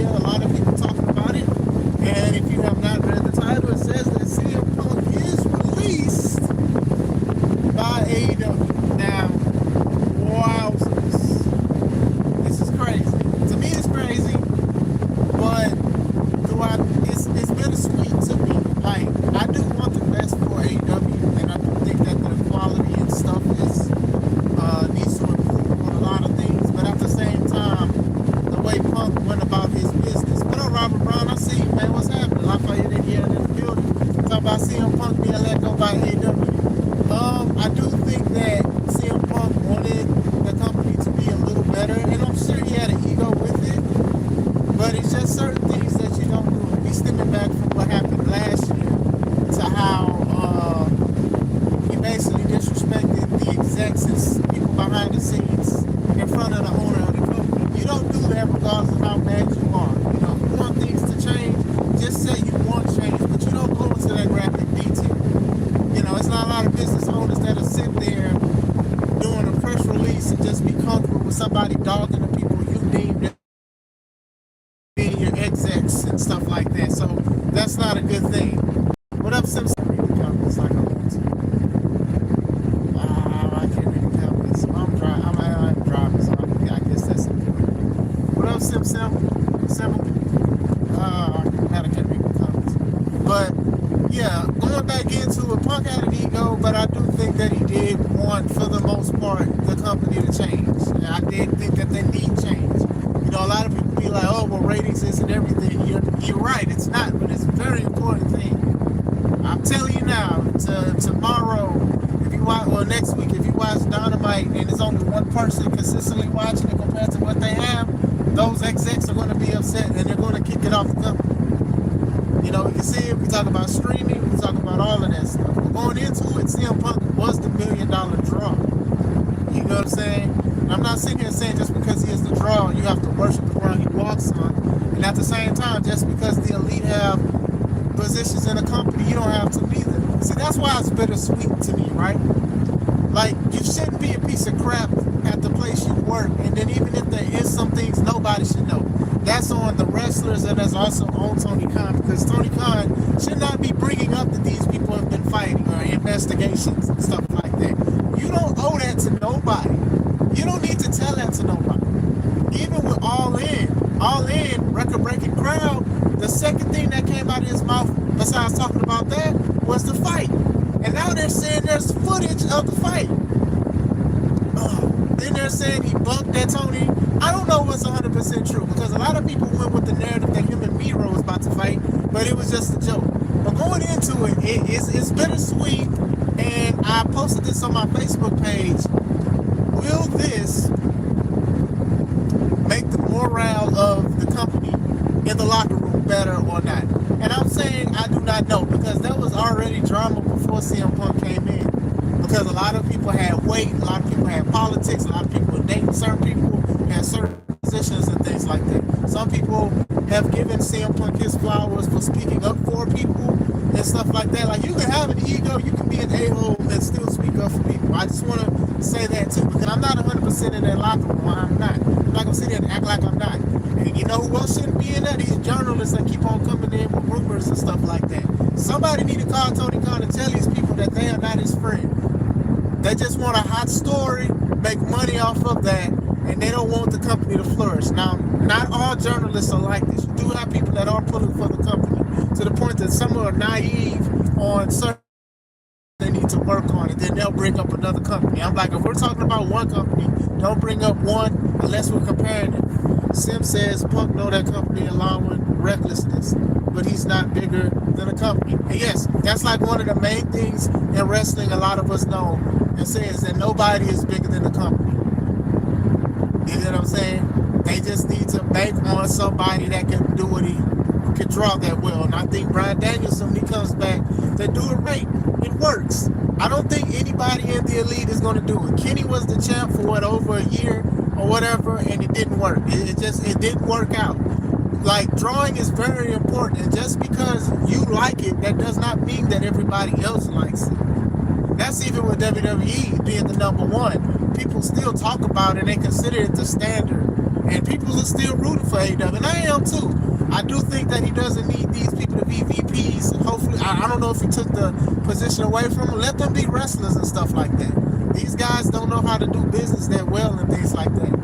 media, a lot of people talking about it. And if you have not read the title, it says that CM Punk is released by AEW. Now, wowzers. This is crazy. To me, it's crazy, but it's bittersweet to me. Like, I do want the best for AEW, and I do think that the quality and stuff is needs to improve on a lot of things. But at the same time, the way Punk went about his business. What up, Robert Brown? I see you, man. What's happening? I thought you didn't hear in the building. Talk about CM Punk being let go by AEW. I do think that CM Punk wanted the company to be a little better, and I'm sure he had an ego with it. But it's just certain things that you don't do. We stemming back from what happened last year to how he basically disrespected the execs and people behind the scenes in front of the owner of the company. You don't do that regardless of how mad you are. You know, if you want things to change, just say you want change, but you don't go into that graphic detail. You know, it's not a lot of business owners that'll sit there doing a press release and just be comfortable with somebody dogging the people you deem being your execs and stuff like that. So that's not a good thing. What up, Simpson? I can't read the comments like I want to. I can't read the comments. I'm driving, so I guess that's important. What up, Simpson? I can't read the comments. But yeah, going back into it, Punk had an ego, but I do think that he did want, for the most part, the company to change. And I did think that they need change. You know, a lot of people be like, oh, well, ratings isn't everything. You're right, it's not, but it's a very important thing. I'm telling you now, tomorrow, if you watch, or next week, if you watch Dynamite and there's only one person consistently watching it compared to what they have, those execs are going to be upset and they're going to kick it off the company. You know, we can see it, we talk about streaming, we talk about all of that stuff. But going into it, CM Punk was the $1 million draw. You know what I'm saying? I'm not sitting here saying just because he is the draw, you have to worship the ground he walks on. And at the same time, just because the elite have positions in a company, you don't have to either. See, that's why it's bittersweet to me, right? Like, you shouldn't be a piece of crap at the place you work, and then even if there is some things, nobody should know. That's on the wrestlers, and that's also on Tony Khan, because Tony Khan should not be bringing up that these people have been fighting or investigations and stuff like that. You don't owe that to nobody. You don't need to tell that to nobody. Even with All In, record-breaking crowd, the second thing that came out of his mouth, besides talking about that, was the fight. And now they're saying there's footage of the fight. Then they're saying he bumped that Tony. I don't know what's 100% true, because a lot of people went with the narrative that him and Miro was about to fight, but it was just a joke. But going into it, it's bittersweet, and I posted this on my Facebook page. Will this make the morale of the company in the locker room better or not? And I'm saying I do not know, because there was already drama before CM Punk came in. Because a lot of people had weight, a lot of people had politics, a lot of people were dating certain people, had certain positions and things like that. Some people have given CM Punk his flowers for speaking up for people and stuff like that. Like, you can have an ego, you can be an a-hole and still speak up for people. I just want to say that too, because I'm not 100% in that locker room. I'm not. I'm not going to sit there and act like I'm not. And you know who else shouldn't be in there? These journalists that keep on coming in with rumors and stuff like that. Somebody need to call Tony Khan and tell these people that they are not his friend. They just want a hot story, make money off of that, and they don't want the company to flourish. Now, not all journalists are like this. You do have people that are pulling for the company, to the point that some are naive on certain they need to work on it, then they'll bring up another company. I'm like, if we're talking about one company, don't bring up one unless we're comparing it. Sim says Punk know that company allowing recklessness, but he's not bigger than a company. And yes, that's like one of the main things in wrestling a lot of us know, and says that nobody is bigger than the company. You know what I'm saying? They just need to bank on somebody that can do what he can draw that well. And I think Bryan Danielson, when he comes back, they do it right. It works. I don't think anybody in the elite is going to do it. Kenny was the champ for over a year or whatever, and it didn't work. It didn't work out. Like, drawing is very important, and just because you like it, that does not mean that everybody else likes it. That's even with WWE being the number one. People still talk about it and they consider it the standard. And people are still rooting for AEW, and I am too. I do think that he doesn't need these people to be VPs. Hopefully, I don't know if he took the position away from them. Let them be wrestlers and stuff like that. These guys don't know how to do business that well and things like that.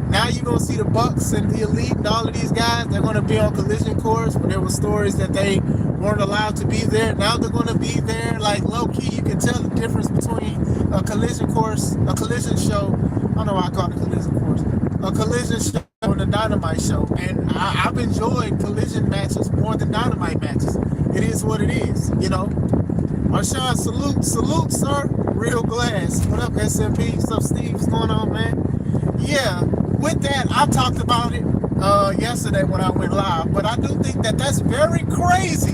Now you're going to see the Bucks and the Elite and all of these guys. They're going to be on Collision Course, where there were stories that they weren't allowed to be there. Now they're going to be there. Like, low-key, you can tell the difference between a Collision Course, a Collision show. I don't know why I call it a Collision Course. A Collision show and a Dynamite show. And I've enjoyed Collision matches more than Dynamite matches. It is what it is, you know. Marshawn, salute, sir. Real Glass. What up, SMP? What's up, Steve? What's going on, man? Yeah. With that, I talked about it yesterday when I went live, but I do think that that's very crazy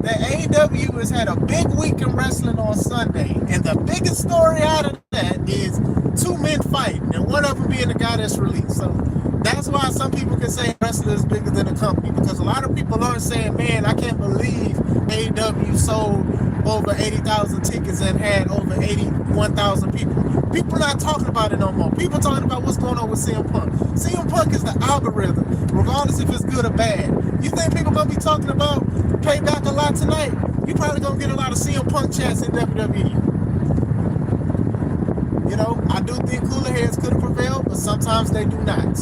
that AEW has had a big week in wrestling on Sunday, and the biggest story out of that is two men fighting, and one of them being the guy that's released. So that's why some people can say wrestling is bigger than a company, because a lot of people aren't saying, man, I can't believe AEW sold over 80,000 tickets and had over 81,000 people. People not talking about it no more. People talking about what's going on with CM Punk. CM Punk is the algorithm, regardless if it's good or bad. You think people gonna be talking about Payback a lot tonight? You probably gonna get a lot of CM Punk chats in WWE. You know, I do think cooler heads could have prevailed, but sometimes they do not.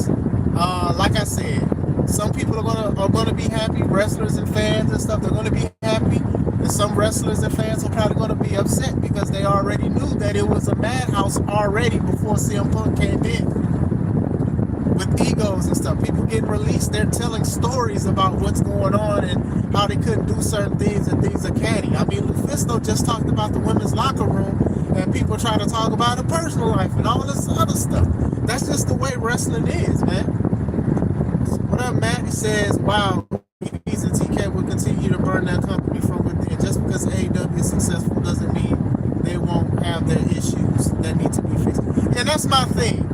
Like I said, some people are gonna be happy. Wrestlers and fans and stuff, they're gonna be happy. And some wrestlers and fans are probably going to be upset because they already knew that it was a madhouse already before CM Punk came in. With egos and stuff. People getting released, they're telling stories about what's going on and how they couldn't do certain things and things are canny. I mean, Lufisto just talked about the women's locker room, and people try to talk about her personal life and all this other stuff. That's just the way wrestling is, man. What up, Matt? He says, wow, BBs and TK will continue to burn their company from within. Just because AEW is successful doesn't mean they won't have their issues that need to be fixed. And that's my thing.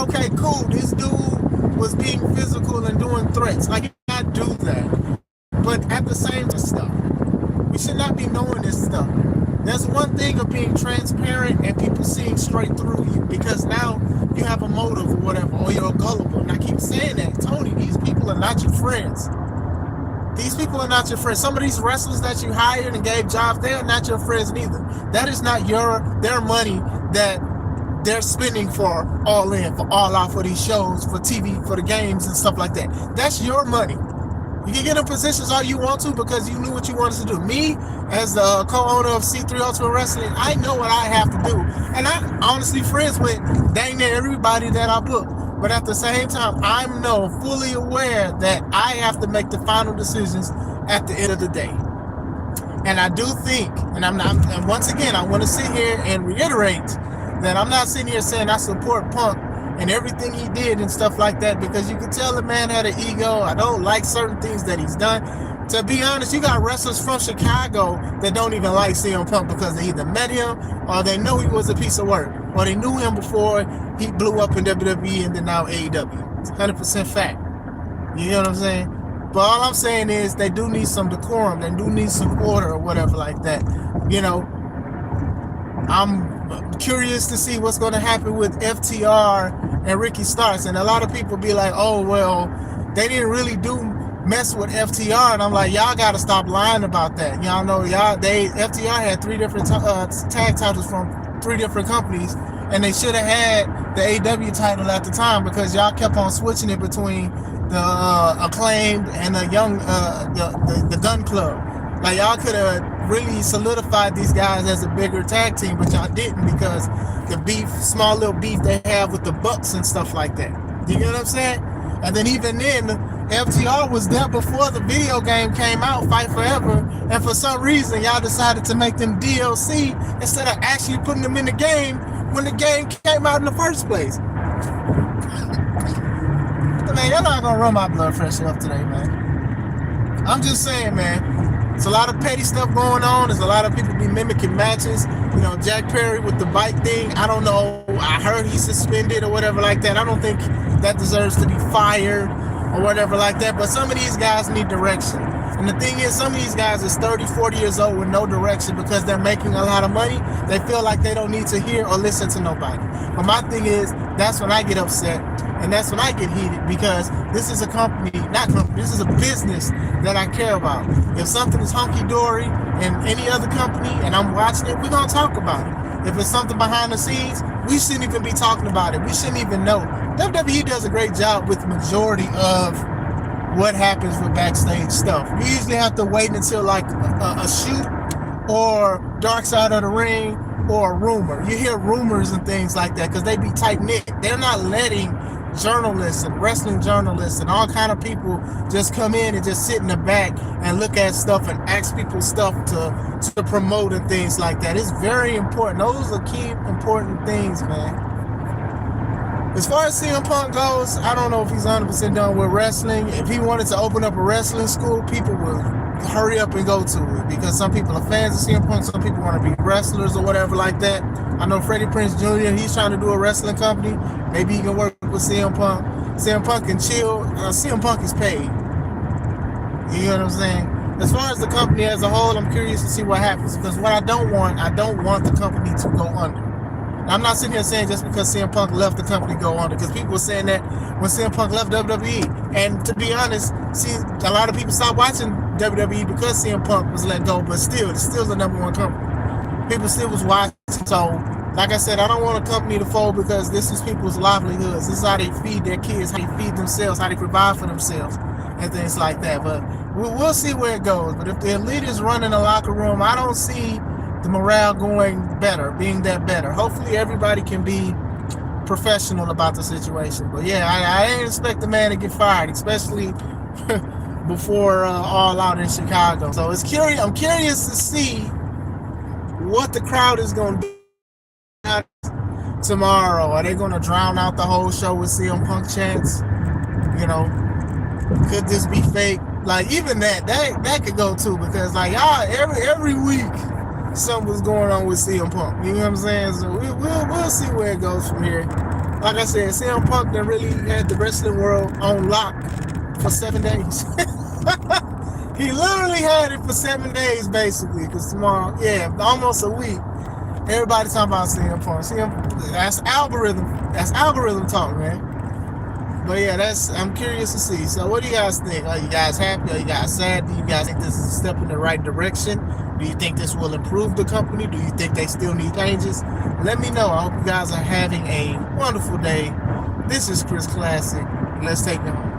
Okay, cool. This dude was being physical and doing threats. Like, he cannot do that. But at the same stuff, we should not be knowing this stuff. There's one thing of being transparent and people seeing straight through you, because now you have a motive or whatever, or you're gullible. And I keep saying that, Tony, these people are not your friends. These people are not your friends. Some of these wrestlers that you hired and gave jobs, they are not your friends neither. That is not their money that they're spending for All In, for All Out, for these shows, for TV, for the games and stuff like that. That's your money. You can get in positions all you want to because you knew what you wanted to do. Me, as the co-owner of C3 Ultimate Wrestling, I know what I have to do. And I'm honestly friends with dang near everybody that I book. But at the same time, I'm fully aware that I have to make the final decisions at the end of the day. And I do think, and once again, I want to sit here and reiterate that I'm not sitting here saying I support Punk and everything he did and stuff like that, because you can tell the man had an ego. I don't like certain things that he's done. To be honest, you got wrestlers from Chicago that don't even like CM Punk because they either met him or they know he was a piece of work, or they knew him before he blew up in WWE and then now AEW. It's 100% fact. You know what I'm saying? But all I'm saying is they do need some decorum. They do need some order or whatever like that. You know, I'm curious to see what's going to happen with FTR and Ricky Starks. And a lot of people be like, oh, well, they didn't really mess with FTR. And I'm like, y'all got to stop lying about that. Y'all know, FTR had 3 different tag titles from 3 different companies. And they should have had the AEW title at the time, because y'all kept on switching it between the Acclaimed and the the Gun Club. Like, y'all could have really solidified these guys as a bigger tag team, but y'all didn't, because the small little beef they have with the Bucks and stuff like that. You know what I'm saying? And then even then, FTR was there before the video game came out, Fight Forever, and for some reason y'all decided to make them DLC instead of actually putting them in the game when the game came out in the first place. Man, you're not gonna run my blood pressure up today, man. I'm just saying, man. There's a lot of petty stuff going on. There's a lot of people be mimicking matches. You know, Jack Perry with the bike thing. I don't know. I heard he's suspended or whatever like that. I don't think that deserves to be fired or whatever like that. But some of these guys need direction. And the thing is, some of these guys is 30, 40 years old with no direction because they're making a lot of money. They feel like they don't need to hear or listen to nobody. But my thing is, that's when I get upset. And that's when I get heated, because this is a this is a business that I care about. If something is hunky-dory in any other company and I'm watching it, we're going to talk about it. If it's something behind the scenes, we shouldn't even be talking about it. We shouldn't even know. WWE does a great job with the majority of what happens with backstage stuff. We usually have to wait until like a shoot or Dark Side of the Ring or a rumor. You hear rumors and things like that because they be tight-knit. They're not letting journalists and wrestling journalists and all kind of people just come in and just sit in the back and look at stuff and ask people stuff to promote and things like that. It's very important. Those are key important things, man. As far as CM Punk goes, I don't know if he's 100% done with wrestling. If he wanted to open up a wrestling school, people will hurry up and go to it, because some people are fans of CM Punk, some people want to be wrestlers or whatever like that. I know Freddie Prinze Jr., he's trying to do a wrestling company. Maybe he can work with CM Punk. CM Punk can chill. CM Punk is paid. You know what I'm saying? As far as the company as a whole, I'm curious to see what happens, because what I don't want the company to go under. I'm not sitting here saying just because CM Punk left the company go under, because people were saying that when CM Punk left WWE. And to be honest, see, a lot of people stopped watching WWE because CM Punk was let go, but still, it's still the number one company. People still was watching. So, like I said, I don't want a company to fold, because this is people's livelihoods. This is how they feed their kids, how they feed themselves, how they provide for themselves, and things like that. But we'll see where it goes. But if the Elite is running a locker room, I don't see the morale being that better. Hopefully everybody can be professional about the situation. But yeah, I didn't expect the man to get fired, especially before All Out in Chicago. So I'm curious to see what the crowd is going to do tomorrow. Are they going to drown out the whole show with CM Punk chants? You know, could this be fake? Like, even that could go too, because like y'all every week something was going on with CM Punk. You know what I'm saying? So we'll see where it goes from here. Like I said, CM Punk that really had the wrestling world on lock for 7 days. He literally had it for 7 days, basically, because tomorrow, almost a week, everybody talking about CM Punk. That's algorithm talk, man. But yeah, I'm curious to see. So what do you guys think? Are you guys happy? Are you guys sad? Do you guys think this is a step in the right direction? Do you think this will improve the company? Do you think they still need changes? Let me know. I hope you guys are having a wonderful day. This is Chris Classic. Let's take it home.